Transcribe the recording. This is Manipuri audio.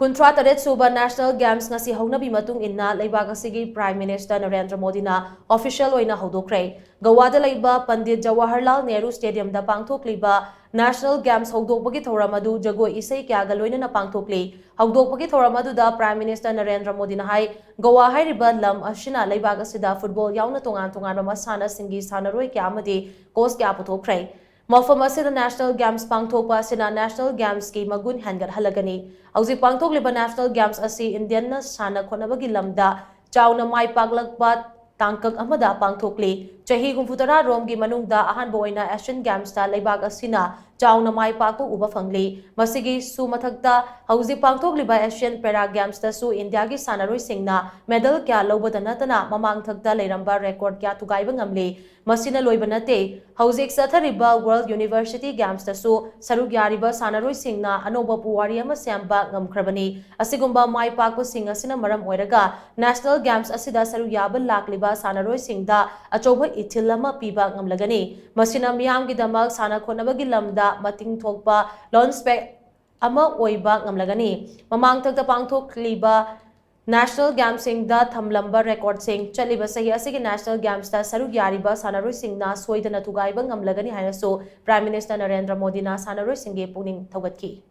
kuntra Suba National Games Ngasi Hounabi Matung inna Leibak Asigi Prime Minister Narendra Modi na official OINA Houdokhre. Gawada Leiba Pandit Jawaharlal Nehru Stadium da pangthokliba National Games Houdokhbagi thoramadu jagoi isai kya galoina na pangthokli. Houdokhbagi thoramadu da Prime Minister Narendra Modi na hai Goa hairiba lam ashina Leibak asida football yauna tongan masana singi sanaroi kya amadi coach kya puthokre. Mafam asida National Games pangthokpa asina National Games ki magun hangar halagani. Hauji pangthokliba National Games asi Indian na sana khonabagi lamda chauna mai paglakpa tangkak amada pangthokli. Chahi humfutara romgi manungda ahanba oina Asian Games ta Leibak asina chauna mai pakpo uba fangli. Masigi su mathakta hauji pangthokliba Asian Para Games ta su India gi sanaroi singna medal kya lobada natana mamang thakta leiramba record kya tugaiba ngamli. Masina loiba nate hauji sathariba World University Games ta su saruk yariba sanaroi singna anoba puwari ama samba ngamkhrabani. Asigumba mai pakpo sing asina maram oiraga National Games asida saruk yaba lakliba sanaroi singda achoba itilama piba ngamlagani. Masina miyamgi damak sana khonabagi lamda mating thokpa launchpad ama oiba ngamlagani. Mamang thakta pangthokliba National Games da thamlamba record sing chaliba sahi asigi National Games ta saruk yariba sanaroi singna soidana thugaiba ngamlagani hainaso Prime Minister Narendra Modi na sanaroi singge puning thaugatki.